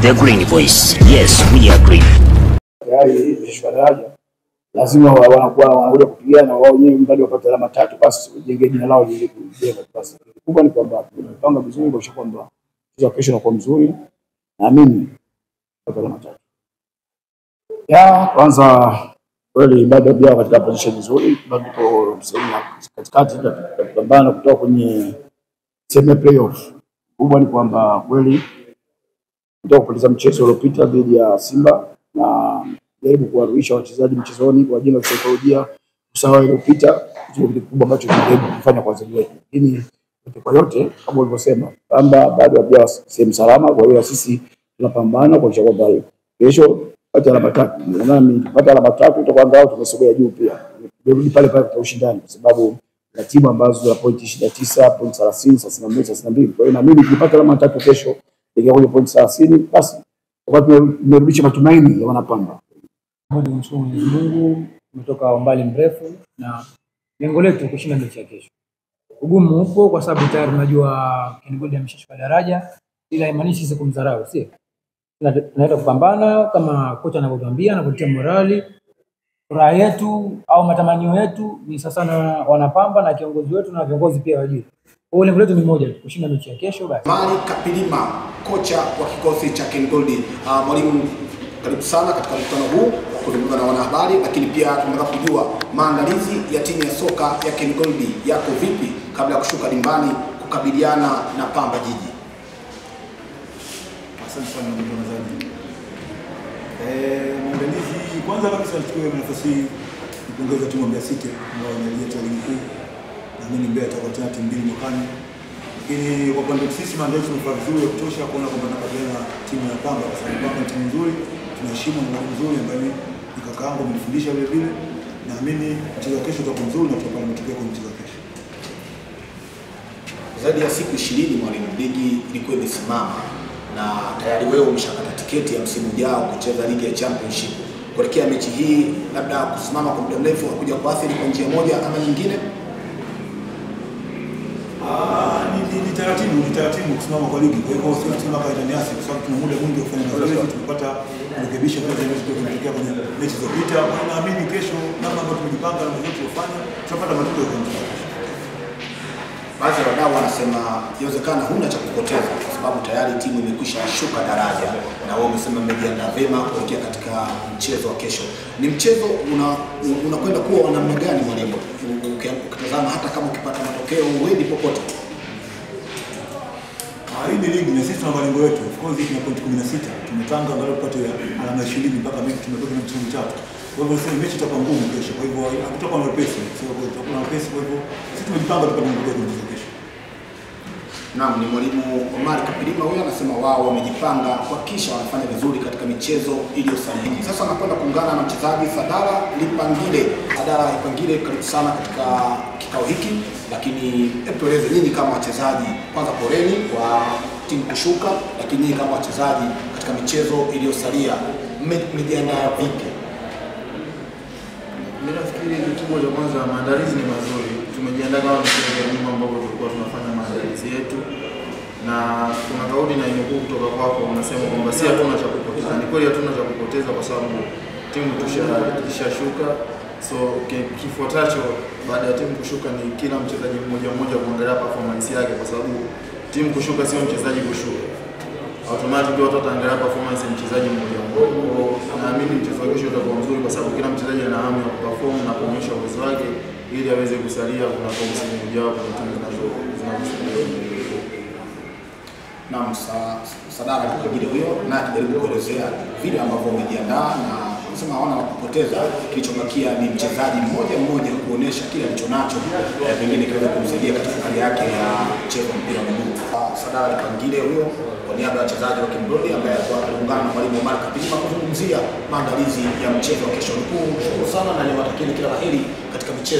The Green Voice. Yes, we agree. Tayari Msheshwa Daraja lazima wanakuwa wanakuja kupigana wao wenyewe mbali wapate alama 3 basi jenge jina lao lijenga basi. Kubwa ni kwamba tunapanga vizuri kwa kwamba kesho inakuwa mzuri na mimi alama 3. Ya kwanza kweli bado pia katika position nzuri bado tuko msaidia katikati tunapambana kutoka kwenye semi playoff. Kubwa ni kwamba kweli ndio kupoteza mchezo uliopita dhidi ya Simba na jaribu kuwarudisha wachezaji mchezoni kwa ajili ya saikolojia usawa uliopita, kitu kikubwa ambacho tunajaribu kufanya kwa zaidi yetu. Lakini kwa yote kama ulivyosema kwamba bado hajawa sehemu salama, kwa hiyo sisi tunapambana kuhakikisha kwamba kesho pata alama 3. Nami tupata alama 3 tutakuwa ngao tumesogea juu pia. Turudi pale pale kwa ushindani kwa sababu na timu ambazo za point 29, point 30, 31, 32. Kwa hiyo na mimi nikipata alama 3 kesho ndio kwenye point 30 basi wakati tumerudisha matumaini ya wanapamba. Mshukuru Mwenyezi Mungu, tumetoka umbali mrefu na lengo letu kushinda mechi ya kesho. Ugumu upo kwa sababu tayari tunajua Ken Gold ameshashuka daraja, ila imanishi sisi kumdharau, sio? Tunaenda kupambana kama kocha anavyotuambia na kutia morali. Furaha yetu au matamanio yetu ni sasa na wanapamba na kiongozi wetu na viongozi pia wajue. Kwa lengo letu ni moja, kushinda mechi ya kesho basi. Omar Kapilima, kocha wa kikosi cha Ken Gold. Mwalimu, karibu sana katika mkutano huu kuzungumza na wanahabari, lakini pia tunataka kujua maandalizi ya timu ya soka ya Ken Gold yako vipi kabla ya kushuka dimbani kukabiliana na Pamba Jiji. Asante sana ndugu mtazamaji. Maandalizi kwanza kabisa nichukue nafasi hii kupongeza timu ya Mbeya City ambayo inaleta ligi kuu na mimi Mbeya itakuwa tena timu mbili mwakani. Lakini kwa upande wetu sisi maandalizi tumefanya vizuri ya kutosha kuona kwamba tunakabiliana na timu ya Pamba kwa sababu Pamba ni timu nzuri, tunaheshimu mwalimu mzuri ambaye ni kaka yangu amenifundisha vile vile. Naamini mchezo wa kesho utakuwa mzuri na tutapata matokeo kwa mchezo wa kesho. Zaidi ya siku 20 mwalimu, ligi ilikuwa imesimama na tayari wewe umeshakata tiketi ya msimu ujao kucheza ligi ya Championship. Kuelekea mechi hii labda kusimama kwa muda mrefu hakuja kuathiri kwa njia moja ama nyingine? Ni taratibu kusimama kwa ligi. Kwa hivyo sio tunasema kaida ni asi kwa sababu tuna muda mwingi wa kufanya mazoezi, tumepata kurekebisha kwa zile zilizotokea kwenye mechi zilizopita. Naamini kesho namna ambavyo tumejipanga na mechi tuliyofanya tutapata matokeo kwa mchezo. Baadhi ya wadau wanasema inawezekana huna cha kupoteza kwa sababu tayari timu imekwisha shuka daraja na wao wamesema mmejiandaa vyema kuelekea katika mchezo wa kesho. Ni mchezo unakwenda kuwa wa namna gani mwalimu? Ukitazama hata kama ukipata matokeo uendi popote. Hii ni ligi na sisi tuna malengo yetu. Of course tuna point 16. Tumetanga angalau tupate alama 20 mpaka mechi tumetoka na mchezo mtatu. Kwa hivyo sasa mechi itakuwa ngumu kesho. Kwa hivyo hakutakuwa na wepesi. Sio kwa tutakuwa na wepesi, kwa hivyo sisi tumejipanga tupate matokeo kwa mchezo kesho. Naam, ni mwalimu Omar Kapilima huyo anasema wao wamejipanga kuhakikisha wanafanya vizuri katika michezo iliyosalia. Sasa anakwenda kuungana na mchezaji Sadara Lipangile. Sadara Lipangile, karibu sana katika kikao hiki, lakini tueleze nyinyi kama wachezaji, kwanza poleni kwa timu kushuka, lakini nyinyi kama wachezaji katika michezo iliyosalia mmejiandaa vipi? Mimi nafikiri kitu moja kwanza, maandalizi ni mazuri. Tumejiandaa kama mchezo wa nyuma ambapo tulikuwa tunafanya maandalizi yetu, na kuna kauli na inukuu kutoka kwako unasema kwamba si hatuna cha kupoteza. Ni kweli hatuna cha kupoteza kwa sababu timu tushashuka. So kifuatacho baada ya timu kushuka ni kila mchezaji mmoja kuangalia performance yake, kwa sababu timu kushuka sio mchezaji kushuka. Automatic watu wataangalia performance ya mchezaji mmoja. Naamini mchezo wa kesho utakuwa mzuri kwa sababu kila mchezaji ana hamu ya kuperform na kuonyesha uwezo wake ili aweze kusalia kuna msimu ujao kwa timu zinazoshiriki. Naam, Sadara Lipangile huyo na akijaribu kuelezea vile ambavyo wamejiandaa na wanasema hawana la kupoteza, kilichobakia ni mchezaji mmoja kuonesha kile alichonacho pengine kiweza kumsaidia katika hali yake ya mchezo wa mpira wa miguu. Sadara Lipangile huyo kwa niaba ya wachezaji wa Ken Gold ambaye aliungana na mwalimu Omar Kapilima kuzungumzia maandalizi ya mchezo wa kesho. Nikushukuru sana na niwatakie kila laheri katika michezo.